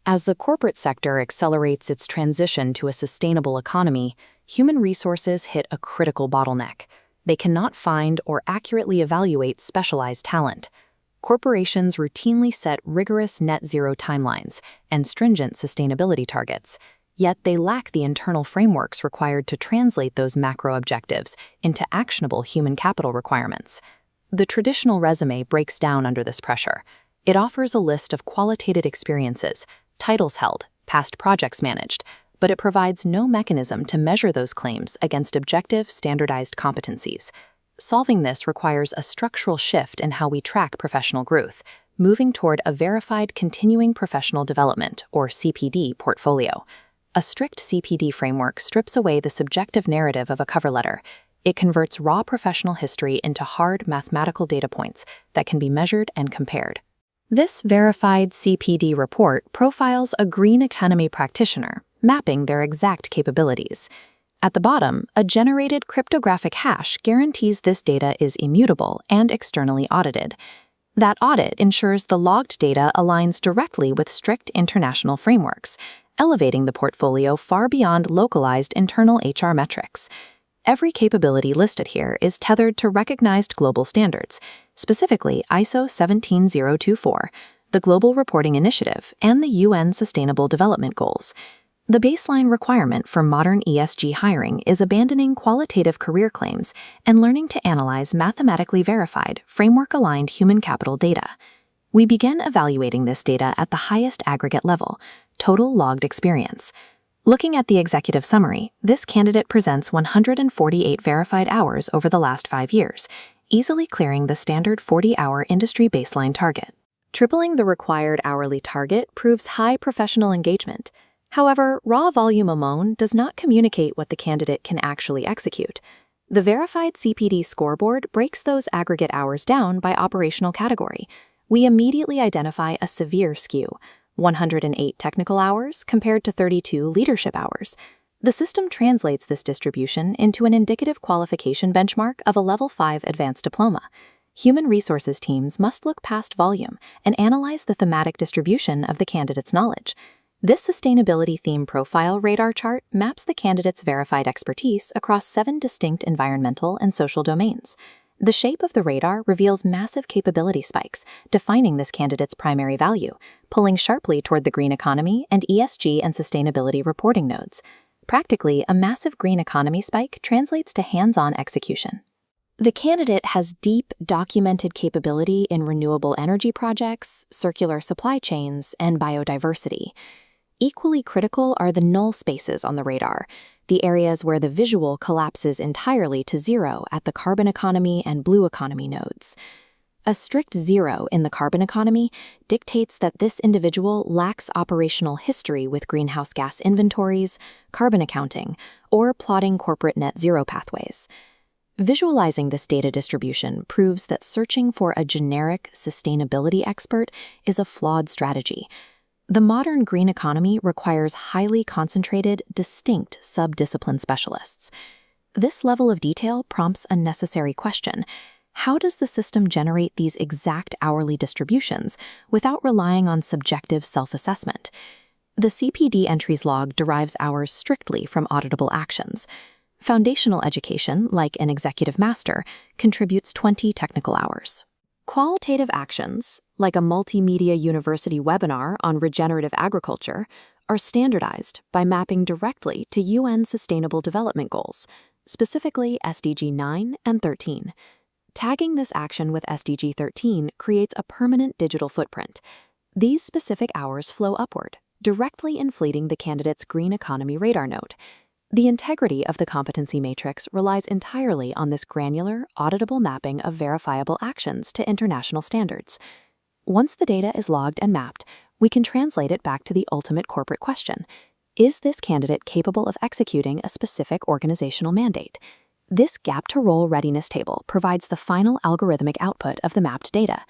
As the corporate sector accelerates its transition to a sustainable economy, human resources hit a critical bottleneck. They cannot find or accurately evaluate specialized talent. Corporations routinely set rigorous net zero timelines and stringent sustainability targets, yet they lack the internal frameworks required to translate those macro objectives into actionable human capital requirements. The traditional resume breaks down under this pressure. It offers a list of qualitative experiences, titles held, past projects managed, but it provides no mechanism to measure those claims against objective, standardized competencies. Solving this requires a structural shift in how we track professional growth, moving toward a verified continuing professional development, or CPD, portfolio. A strict CPD framework strips away the subjective narrative of a cover letter. It converts raw professional history into hard mathematical data points that can be measured and compared. This verified CPD report profiles a green economy practitioner, mapping their exact capabilities. At the bottom, a generated cryptographic hash guarantees this data is immutable and externally audited. That audit ensures the logged data aligns directly with strict international frameworks, elevating the portfolio far beyond localized internal HR metrics. Every capability listed here is tethered to recognized global standards, specifically ISO 17024, the Global Reporting Initiative, and the UN Sustainable Development Goals. The baseline requirement for modern ESG hiring is abandoning qualitative career claims and learning to analyze mathematically verified, framework-aligned human capital data. We begin evaluating this data at the highest aggregate level, total logged experience. Looking at the executive summary, this candidate presents 148 verified hours over the last 5 years, easily clearing the standard 40-hour industry baseline target. Tripling the required hourly target proves high professional engagement. However, raw volume alone does not communicate what the candidate can actually execute. The verified CPD scoreboard breaks those aggregate hours down by operational category. We immediately identify a severe skew: 108 technical hours compared to 32 leadership hours. The system translates this distribution into an indicative qualification benchmark of a Level 5 advanced diploma. Human resources teams must look past volume and analyze the thematic distribution of the candidate's knowledge. This sustainability theme profile radar chart maps the candidate's verified expertise across 7 distinct environmental and social domains. The shape of the radar reveals massive capability spikes, defining this candidate's primary value, pulling sharply toward the green economy and ESG and sustainability reporting nodes. Practically, a massive green economy spike translates to hands-on execution. The candidate has deep, documented capability in renewable energy projects, circular supply chains, and biodiversity. Equally critical are the null spaces on the radar, the areas where the visual collapses entirely to zero at the carbon economy and blue economy nodes. A strict 0 in the carbon economy dictates that this individual lacks operational history with greenhouse gas inventories, carbon accounting, or plotting corporate net zero pathways. Visualizing this data distribution proves that searching for a generic sustainability expert is a flawed strategy. The modern green economy requires highly concentrated, distinct sub-discipline specialists. This level of detail prompts a necessary question: how does the system generate these exact hourly distributions without relying on subjective self-assessment? The CPD entries log derives hours strictly from auditable actions. Foundational education, like an executive master, contributes 20 technical hours. Qualitative actions, like a multimedia university webinar on regenerative agriculture, are standardized by mapping directly to UN Sustainable Development Goals, specifically SDG 9 and 13. Tagging this action with SDG 13 creates a permanent digital footprint. These specific hours flow upward, directly inflating the candidate's green economy radar node. The integrity of the competency matrix relies entirely on this granular, auditable mapping of verifiable actions to international standards. Once the data is logged and mapped, we can translate it back to the ultimate corporate question: is this candidate capable of executing a specific organizational mandate? This gap-to-role readiness table provides the final algorithmic output of the mapped data.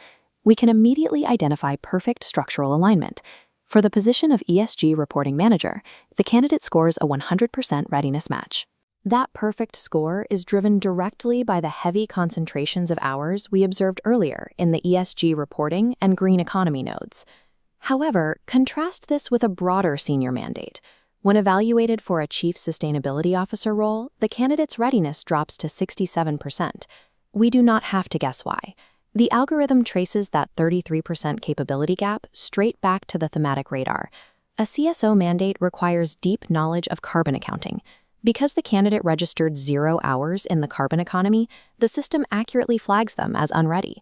We can immediately identify perfect structural alignment. For the position of ESG reporting manager, the candidate scores a 100% readiness match. That perfect score is driven directly by the heavy concentrations of hours we observed earlier in the ESG reporting and green economy nodes. However, contrast this with a broader senior mandate. When evaluated for a Chief Sustainability Officer role, the candidate's readiness drops to 67%. We do not have to guess why. The algorithm traces that 33% capability gap straight back to the thematic radar. A CSO mandate requires deep knowledge of carbon accounting. Because the candidate registered 0 hours in the carbon economy, the system accurately flags them as unready.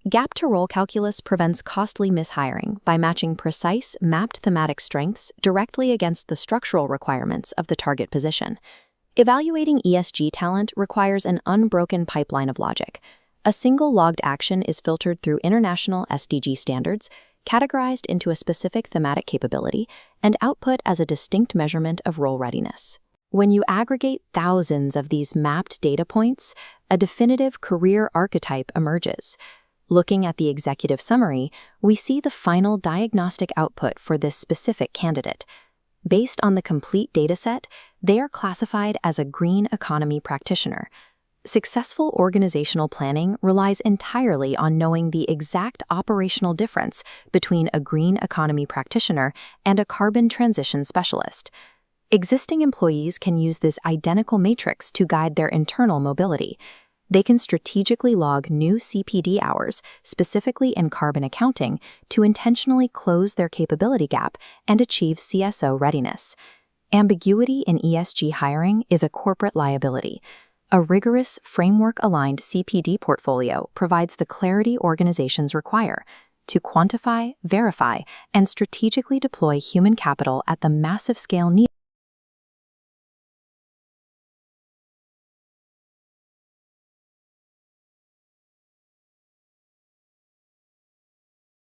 Gap-to-role calculus prevents costly mishiring by matching precise, mapped thematic strengths directly against the structural requirements of the target position. Evaluating ESG talent requires an unbroken pipeline of logic. A single logged action is filtered through international SDG standards, categorized into a specific thematic capability, and output as a distinct measurement of role readiness. When you aggregate thousands of these mapped data points, a definitive career archetype emerges. Looking at the executive summary, we see the final diagnostic output for this specific candidate. Based on the complete dataset, they are classified as a green economy practitioner. Successful organizational planning relies entirely on knowing the exact operational difference between a green economy practitioner and a carbon transition specialist. Existing employees can use this identical matrix to guide their internal mobility. They can strategically log new CPD hours, specifically in carbon accounting, to intentionally close their capability gap and achieve CSO readiness. Ambiguity in ESG hiring is a corporate liability. A rigorous, framework-aligned CPD portfolio provides the clarity organizations require to quantify, verify, and strategically deploy human capital at the massive scale needed.